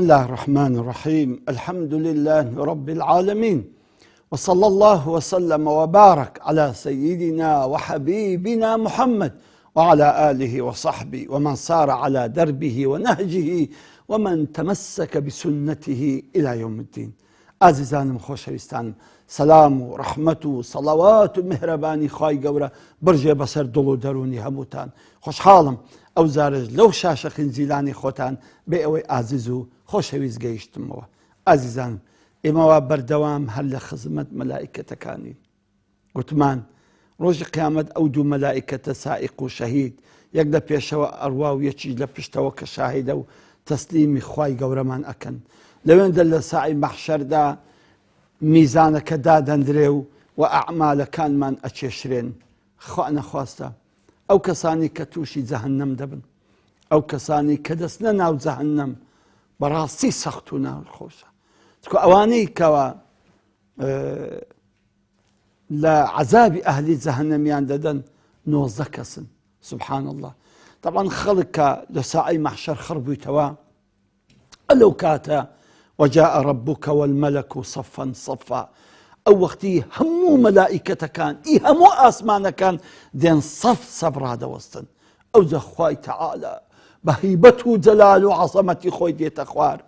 الله الرحمن الرحيم. الحمد لله رب العالمين، وصلى الله وسلم وبارك على سيدنا وحبيبنا محمد وعلى آله وصحبه ومن صار على دربه ونهجه ومن تمسك بسنته إلى يوم الدين. عزیزانم خۆشەویستانم، سەلام و ڕەحمەت و سەڵاوات و میهرەبانی خوای گەورە برژێ بەسەر دڵ و دەرونی هەمووتان. خۆشحاڵم ئەو زارش لەو شاشە خنجیلانی خۆتان بێ ئەوەی ئازیز و خۆشەویست گەیشتمەوە. عزیزانم، ئێمەوە بەردەوام هەر لە خزمەت مەلائیکەتەکانی گوتمان ڕۆژی قیامەت ئەو دوو مەلائیکەتە سائیق و شەهید، یەک لە پێشەوە ئەڕوا و یەکیش لە پشتەوە کە شاهیدە و تەسلیمی خوای گەورەمان ئەکەن. لەوێندە لە ساعی مەحشەردا میزانەکە دادەندرێ و ئەعمالەکانمان ئەچێشرێن. خوا نەخواستە ئەو کەسانی کە تووشی جەهەنەم دەبن، ئەو کەسانی کە دەستنە ناو جەهەنەم بەڕاستی سەخت و ناخۆشە. چکە ئەوانەی کەوە لە عەزابی ئەهلی جەهەنەمیان دەدەن 19 کەسن. سبحان الله. طبعا خەڵک کە لە ساعی مەحشەر خڕ بوویتەوە ئەلەو کاتە وجاء ربك والملك صفا صفا، ئەو وەختی هەموو مەلائیکەتەکان هەموو ئاسمانەکان دێن سەف ڕادەوەستن. ئەوجا خوای تەعالی بە هەیبەت و جەلال و عەزەمەتی خۆی دێتە خوار.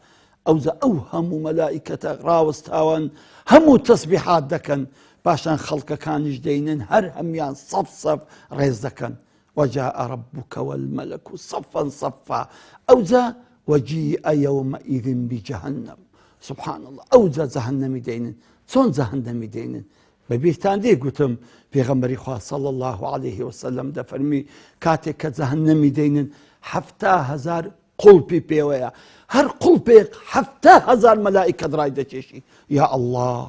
ئەوجا ئەو هەموو مەلائیکەتە ڕاوەستاون هەموو تەسبیحات دەکەن، پاشان خەڵکەکانیش دەینن هەر هەمیان سەف ڕێز دەکەن. وجاء ربك والملك صفا صفا. ئەوجا وجيء يومئذ بجهنم. سبحان الله. ئەوجا جەهەنەمی دەینن. چۆن جەهەنەمی دەینن؟ بەبیرتان دێ گوتم پێغەمبەری خوا صلی الله عليه وسلم دەفەرمی کاتێک کە جەهەنەمی دەینن 70000 قوڵپی پێوەیە، هەر قوڵپێک 70000 مەلائیکەت ڕای دەکێشی. یا الله،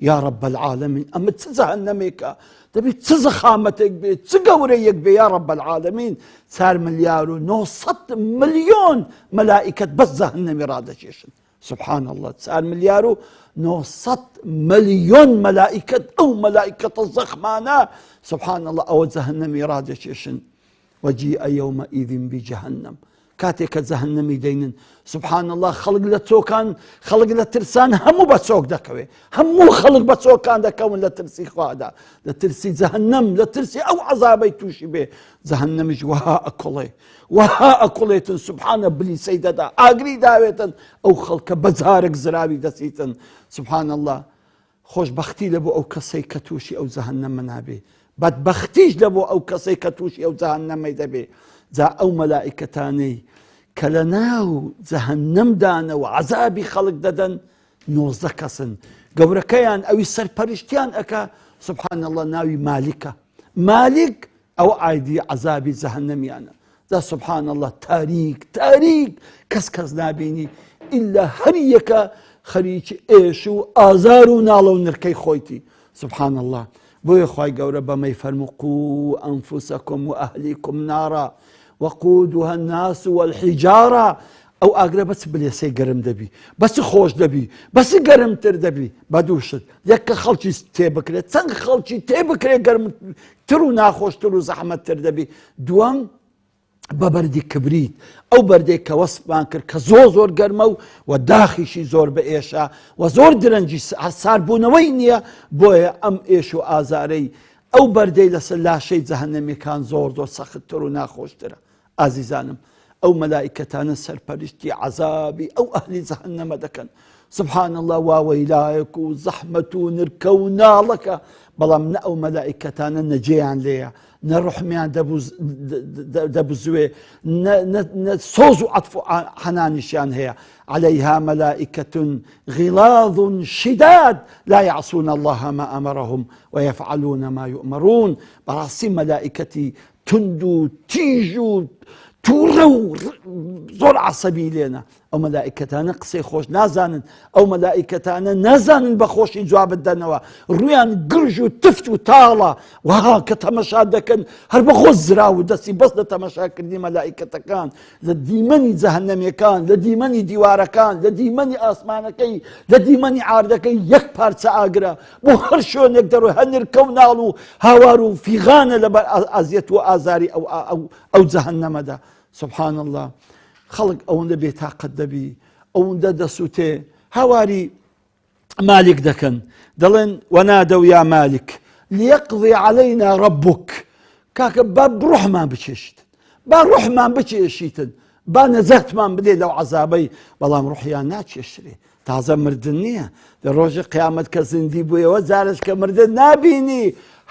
یا رب العالمین، ئەمە چ جەهەنەمێکە؟ دەبێت چ زەخامەتێک بێت، چ گەورەیەک بێ یا رب العالمین. 4 ملیار و 900 ملیۆن مەلائیکەت بەس جەهەنەمی ڕادەکێشن. سبحان الله. 4 ملیار و 900 ملیۆن مەلائیکەت، ئەو مەلائیکەتە زەخمانە سبحان الله ئەوە جەهەنەمی ڕادەکێشن. وجيء يومئذ بجهنم. کاتێک کە جەهەنەمی دەینن سبحان الله خەڵک لە چۆکان، خەڵک لە ترسان هەموو بە چۆک دەکەوێ، هەموو خەڵک بە چۆکان دەکەون لە ترسی خوادا، لە ترسی جەهەنەم، لە ترسی ئەو عەزابەی تووشی بێ. جەهەنەمیش وەها ئەکوڵێ، وەها ئەکوڵێتن سبحانە بلیسەی دەدا، ئاگری داوێتن، ئەو خەڵکە بەجارێک زراوی دەچیتن. سبحان الله. خۆشبەختی لە بۆ ئەو کەسەی کە تووشی ئەو جەهەنەمە نابێ، بەدبەختیش لە بۆ ئەو کەسەی کە تووشی ئەو جەهەنەمەی دەبێ. جا ئەو مەلائیکەتانەی کە لە ناو جەهەنەمدانە و عەزابی خەڵک دەدەن 19 کەسن. گەورەکەیان ئەوی سەرپەرشتیان ئەکا سبحان الله ناوی مالیکە. مالیک ئەو ئایدی عەزابی جەهەنەمیانە. جا سبحان الله تاریک کەس نابینی ئیلا هەر یەکە خەریکی ئێش و ئازار و ناڵە و نرکەی خۆیتی. سبحان الله. بۆیە خوای گەورە بەمەی فەرموو قوو ئەنفوسەکم و ئەهلیکم نارا وقودها الناس والحجارة. ئەو ئاگرە بەچ بلێسەی گەرم دەبی، بەچ خۆش دەبی، بەچ گەرمتر دەبی. بەدووشت یەک کە خەڵکی تێبکرێت، چەند خەڵکی تێبکرێت گەرمتر و ناخۆشتر و زەحمەتتر دەبی. دووەم بە بەردی کبریت، ئەو بەردەی کە وەسفمان کرد کە زۆر گەرمە و داخیشی زۆر بە ئێشە و زۆر درەنجی ساربوونەوەی نییە. بۆیە ئەم ئێش و ئازارەی ئەو بەردەی لەسەر لاشەی جەهەنەمیەکان زۆر سەختتر و ناخۆشترە. ئازیزانم، ئەو مەلائیکەتانە سەرپەرشتی عەزابی ئەو ئەهلی جەهەنەمە دەکەن. سبحان الله. واوەیلایەک و زەحمەت و نرکە و ناڵەکە، بەڵام نە ئەو مەلائیکەتانە نەجێیان لێیە، نە ڕوحمیان دەبزوێ، نە سۆز و عەتف و حەنانیشیان هەیە. عليها ملائكة غلاظ شداد لا يعصون الله ما أمرهم ويفعلون ما يؤمرون. بەڕاستی مەلائیکەتی تند و تیژ و تووڕە و زۆر عەسەبی لێنە. ئەو مەلائیکەتانە قسەی خۆش نازانن، ئەو مەلائیکەتانە نازانن بە خۆشی جواب بدەنەوە، ڕویان گرژ و تفت و تاڵە وها کە تەمەشا دەکەن هەر بە خۆش زرا و دەستی بەس لە تەمەشاکردنی مەلائیکەتەکان لە دیمەنی جەهەنەمیەکان، لە دیمەنی دیوارەکان، لە دیمەنی ئاسمانەکەی، لە دیمەنی عاردەکەی یەک پارچە ئاگرە بۆ هەر شوێنێک دەڕۆی هەر نرکە و ناڵ و هاوار و فیغانە لەبەر ئەزیەت و ئازاری ئەو جەهەنەمەدا. سبحان الله. خەڵک ئەوەندە بێتاقەت دەبی، ئەوەندە دەسووتێ هاواری مالک دەکەن دەڵێن وەنادەو یا مالک لیەقضی عەلەینا ڕەبوک کاکە با ڕوحمان بچێشیتن با ڕوحمان بچێشیتن با نەجاتمان بدێ لەو عەزابەی بەڵام ڕوحیان ناچێشترێ تازە مردن نییە لە ڕۆژی قیامەت کە زیندی بوویەوە جارش کە مردن نابینی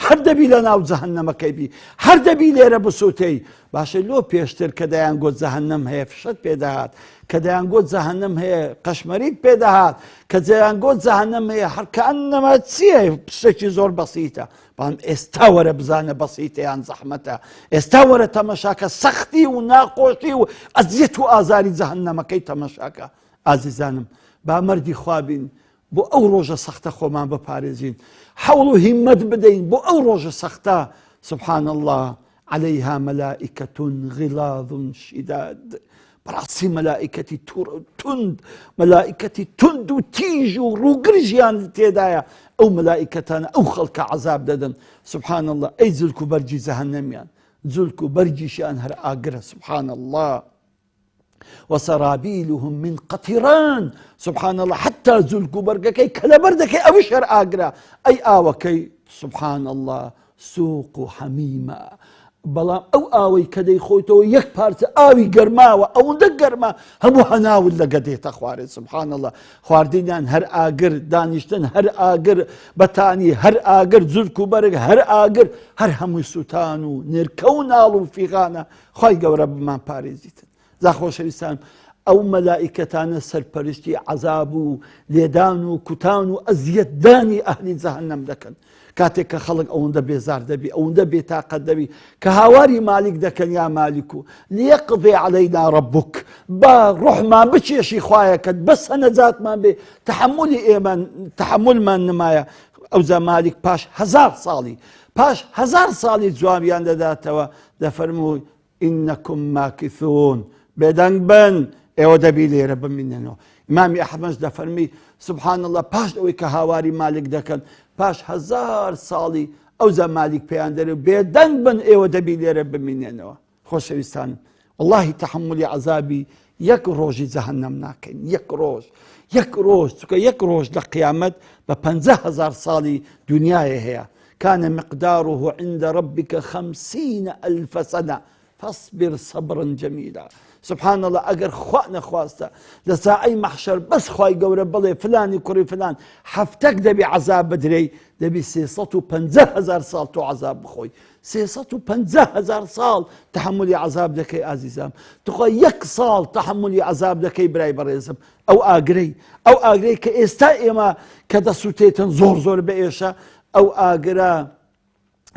هەر دەبی لە ناو جەهەنەمەکەی بی هەر دەبی لێرە بسووتەی باشە لۆ پێشتر کە دەیان گوت جەهەنەم هەیە فشت پێدەهات کە دەیان گوت جەهەنەم هەیە قەشمەریت پێدەهات کە دەیان گوت جەهەنەم هەیە هەر کەئەنەما چییە شتێکی زۆر بەسیتە بەڵام ئێستا وەرە بزانە بەسیتە یان زەحمەتە ئێستا وەرە تەمەشاکە سەختی و ناخۆشی و ئەزیەت و ئازاری جەهەنەمەکەی تەمەشاکە ئازیزانم با مەردی خوا بین بۆ ئەو ڕۆژە سەختە خۆمان بپارێزین حەوڵ و هیممەت بدەین بۆ ئەو ڕۆژە سەختە سبحان الله عليها ملائكة غلاظ شداد بەڕاستی مەلائکەتی تند مەلائکەتی تند و تیژ و ڕووگرژیان تێدایە ئەو مەلائکەتانە ئەو خەڵکە عەزاب دەدەن سبحان الله ئەی جلک و بەرجی جەهەنەمیان جلک و بەرجیشیان هەر ئاگرە سبحان الله وسرابيلهم من قطران سبحان الله حتى زلكو برقكي كلا بردكي أو شر آقرا أي آوكي سبحان الله سوق حميمة بەڵام ئەو ئاوەی کە دەیخۆیتەوە یەک پارچە ئاوی گەرماوە ئەوەندە گەرمە هەموو هەناول لەگە دێتە خوارێ سبحان الله خواردنیان هەر ئاگر دانیشتن هەر ئاگر بەتانی هەر ئاگر جورک و بەرگ هەر ئاگر هەر هەمووی سووتان و نرکە و ناڵ و فیغانە خی گەورە بمان پارێزیتن زا خۆشەویستان ئەو مەلائکەتانە سەرپەرشتی عەزاب و لێدان و کوتان و ئەزیەتدانی ئەهلی جەهەنەم دەکەن کاتێک کە خەڵک ئەوەندە بێزار دەبی ئەوەندە بێتاقەت دەبی کە هاواری مالیک دەکەن یا مالیک و لیەقضی عەلەینا ڕەبوک با ڕوحمان بچێشی خوایەکەت بەس هەنەجاتمان بێ تەحەمولی ئێمە تەحەمولمان نمایە ئەوجا مالیک پاش 1000 ساڵی پاش 1000 ساڵی جوابیان دەداتەوە دەفەرمووی ئینەکم ماکثون بێدەنگ بن ئێوە دەبی لێرە بمینێنەوە ئیمامی ئەحمەد دەفەرمی سبحان الله پاش ئەوەی کە هاواری مالک دەکەن پاش 1000 ساڵی ئەوجا مالیک پێیان دەرێ بێدەنگ بن ئێوە دەبی لێرە بمینێنەوە خۆشەویستانم واللهی تەحەمولی عەزابی یەک ڕۆژی جەهەنەم ناکەین یەک ڕۆژ چونکە یەک ڕۆژ لە قیامەت بە 50,000 ساڵی دنیای هەیە كان مقداره عند ربك 50,000 سنة فاصبر صبرا جميلا سبحان الله ئەگەر خوا نەخواستە لە ساعەی مەحشەر بەس خوای گەورە بڵێ فلانی کوڕی فلان هەفتەک دەبی عەزاب بدرێی دەبی 350,000 ساڵ تۆ عەزاب بخۆی 350,000 ساڵ تەحەمولی عەزاب دەکەی ئازیزام توخوا 1 ساڵ تەحەمولی عەزاب دەکەی برای بەڕێزم ئەو ئاگرەی کە ئێستا ئێمە کە دەسووتێتن زۆر بە ئێشە ئەو ئاگرە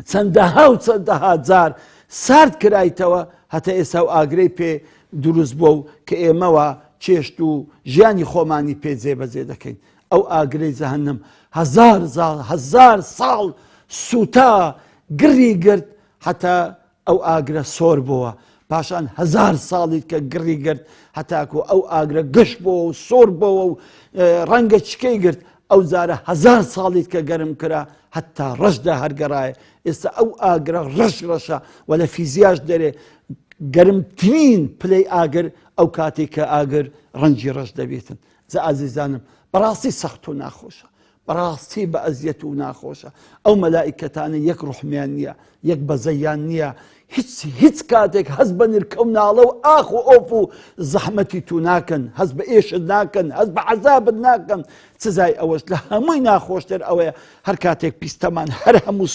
چەندەها و چەندەها جار سارد کرایتەوە هەتا ئێستا و ئاگرەی پێ دروست بووە و کە ئێمەوە چێشت و ژیانی خۆمانی پێ جێبەجێ دەکەین ئەو ئاگرەی جەهەنەم 1000 ساڵ سوتا گڕی گرت هەتا ئەو ئاگرە سۆر بووە پاشان 1000 ساڵی کە گڕی گرت هەتاکو ئەو ئاگرە گەشت بووە و سۆر بووە و ڕەنگە چکەی گرت ئەو جارە 1000 ساڵیت کە گەرم کرا هەتا ڕەشدا هەرگەڕایە ئێستا ئەو ئاگرە ڕەشە و لە فیزیاش دەرێ گەرمترین پلەی ئاگر ئەو کاتێک کە ئاگر ڕەنجی ڕەش دەبێتن جا ئازیزانم بەڕاستی سەخت و ناخۆشە بەڕاستی بە ئەزیەت و ناخۆشە ئەو مەلائکەتانە یەک ڕوحمیان نییە یەک بەزەیان نییە هیچ کاتێک هەست بە نرکە و ناڵە و ئاخ و ئۆف و زەحمەتی تو ناکەن هەست بە ئێشت ناکەن هەست بە عەزابت ناکەن سزای ئەوەش لە هەمووی ناخۆشتر ئەوەیە هەر کاتێک پیستەمان هەر هەموو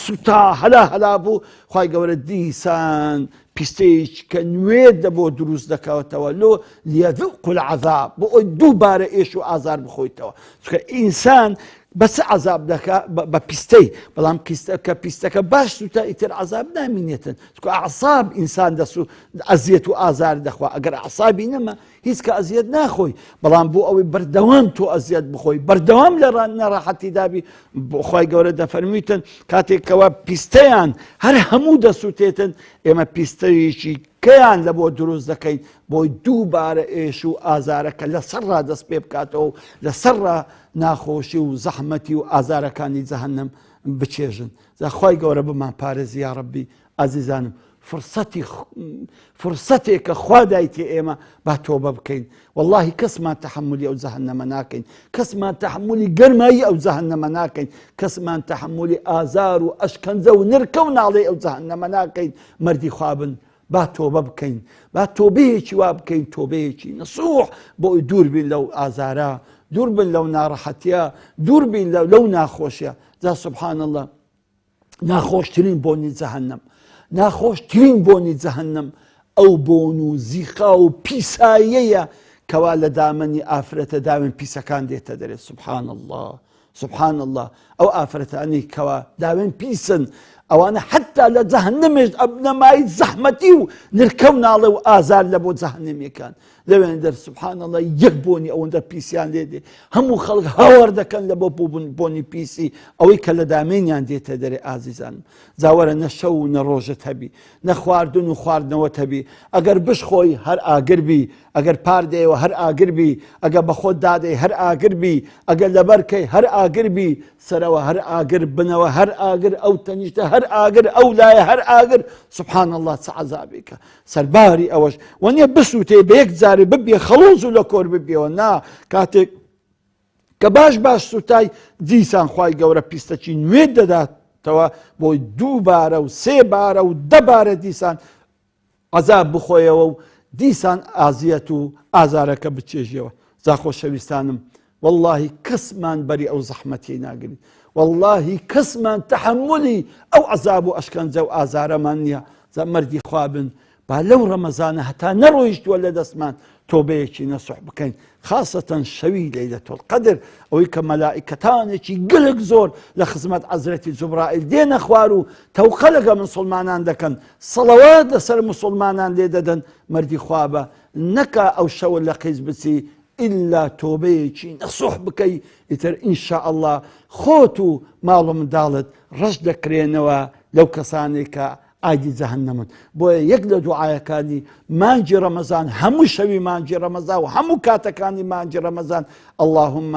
سوتا هەلا بوو خوای گەورە دیسان پیستەیەک کە نوێ دەبۆ دروست دەکەوێتەوە لۆ لیەذوقوا العەذاب بۆ ئەوی دووبارە ئێش و ئازار بخۆیتەوە چونکە ئینسان بەس عەزاب دەکا بە پیستەی بەڵام کە پیستەکە باش سوتا ئیتر عەزاب نامینێتن چونکە ئەعساب ئینسان ئەزیەت و ئازار دەخوا ئەگەر ئەعسابی نەما هیچ کە ئەزیەت ناخۆی بەڵام بۆ ئەوەی بەردەوام تۆ ئەزیەت بخۆی بەردەوام لە نەڕەحەتی دابی بۆ خوای گەورە دەفەرموویتن کاتێکەوە پیستەیان هەر هەموو دەسووتێتن ئێمە پیستەیەکی کەیان لە بۆ دروست دەکەین بۆی دووبارە ئێش و ئازارەکە لەسەرڕا دەست پێ بکاتەوە و لەسەرڕا ناخۆشی و زەحمەتی و ئازارەکانی جەهەنەم بچێژن جا خوای گەورە بمان پارێزی یا ڕەبی ئازیزانم فرسەتێکە خوا دایتێ ئێمە با تۆبە بکەین. واللهی کەسمان تەحملی ئەو جەهەنەمە ناکەین، کەسمان تەحملی گەرمایی ئەو جەهەنەمە ناکەین، کەسمان تەحملی ئازار و ئەشکەنجە و نرکە و ناڵێ ئەو جەهەنەمە ناکەین. مەردی خوا بن، با تۆبە بکەین، با تۆبەیەکی وا بکەین، تۆبەیەکی نەسوح بۆی دوور بین لەو ئازارە، دوور بن لەو ناڕەحەتیە، دوور بین لەو ناخۆشیە. جا سبحان الله، ناخۆشترین بۆنی جەهەنەم، ناخۆشترین بۆنی جەهەنەم ئەو بۆن و زیقا و پیساییەیە کەوا لە دامەنی ئافرەتە داوێن پیسەکان دێتە دەرێ. سبحان الله، سبحان الله، ئەو ئافرەتانەی کەوا داوێن پیسن، ئەوانە حتا لە جەهەنەمێش ئەبنەمای زەحمەتی و نرکە و ناڵە و ئازار لە بۆ جەهەنەمیەکان لەوێن دەر. سبحان الله، یەک بۆنی ئەوەندە پیسیان لێ دێ، هەموو خەڵک هاوار دەکەن لە بۆ بۆنی پیسی ئەوەی کە لە دامێنیان دێتە دەرێ. ئازیزانم، جاوەرە نە شەو و نە ڕۆژت هەبی، نە خواردن و خواردنەوەت هەبی، ئەگەر بشخۆی هەر ئاگربی، ئەگەر پاردەیەوە هەر ئاگربی، ئەگەر بە خۆت دادەی هەر ئاگربی، ئەگەر لەبەرکەی هەر ئاگربی، سەرەوە هەر ئاگر، بنەوە هەر ئاگر، ئەو تەنیشتە هەر ئاگر، ئەو لایە هەر ئاگر. سبحان الله، چ عەزابێکە سەرباری ئەوەش. وەنیە بسووتێ بە یەک جارێ ببێ خەڵوز و لە کۆر ببێەوە، نا، کاتێک کە باش سوتای دیسان خوای گەورە پیستەکی نوێ دەداتەوە بۆی 2 بارە و 3 بارە و 10 بارە دیسان عەزاب بخۆیەوە و دیسان ئازیەت و ئازارەکە بچێژیەوە. جا خۆشەویستانم، واللهی کەسمان بەری ئەو زەحمەتی ناگرین، واللهی کەسمان تەحملی ئەو عەزاب و ئەشکەنجە و ئازارەمان نییە. جا مەردی خوا بن، با لەو ڕەمەزانە هەتا نەڕۆیشتووە لە دەستمان تۆبەیەکی نەسوح بکەین، خاصەتەن شەوی لەیلەتوڵ قەدر، ئەوەی کە مەلائیکەتانێکی گەلک زۆر لە خزمەت حەزرەتی جوبرائیل دێنە خوار و تەوقە لەگە مسڵمانان دەکەن، سەڵەوات لەسەر مسڵمانان لێ دەدەن. مەردی خوا بە نەکا ئەو شەوە لە قیز بچی ئیلا تۆبەیەکی نەسوح بکەی، ئیتر ئینشاء الله خۆت و ماڵ و منداڵت ڕەش دەکرێنەوە لەو کەسانێک کە ئاگی جەهەنەمن. بۆیە یەک لە دوعایەکانی مانجی ڕەمەزان، هەموو شەوی مانجی ڕەمەزان و هەموو کاتەکانی مانجی ڕەمەزان، اللهم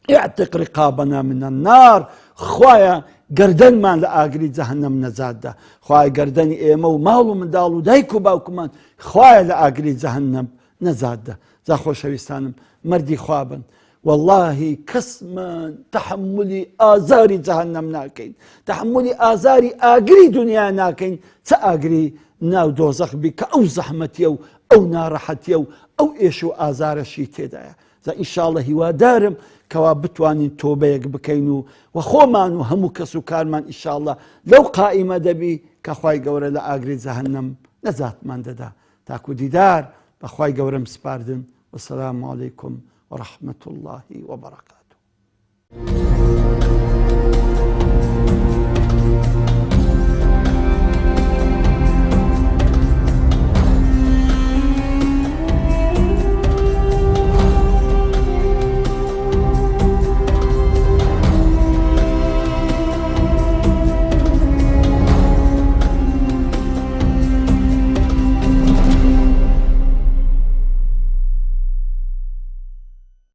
اعتق رقابنا من النار، خوایە گەردەنمان لە ئاگری جەهەنەم نەجاتدا، خوایە گەردەنی ئێمە و ماڵ و منداڵ و دایک و باوکمان خوایە لە ئاگری جەهەنەم نەجاتدا. جا خۆشەویستانم، مەردی خوا بن، واللهی کەسمان تەحملی ئازاری جەهەنەم ناکەین، تەحملی ئازاری ئاگری دنیا ناکەین، چه ئاگری ناو دۆزەخ بی کە ئەو زەحمەتیە و ئەو ناڕەحەتیە و ئەو ئێش و ئازارەشی تێدایە. جا ئینشاءالله هیوادارم کەوا بتوانین تۆبەیەک بکەین و خۆمان و هەموو کەس و کارمان ئینشاءالله لەو قائیمە دەبی کە خوای گەورە لە ئاگری جەهەنەم نەجاتمان دەدا. تاکو دیدار بەخوای گەورەم سپاردن. والسلام عليكم ورحمة الله وبركاته.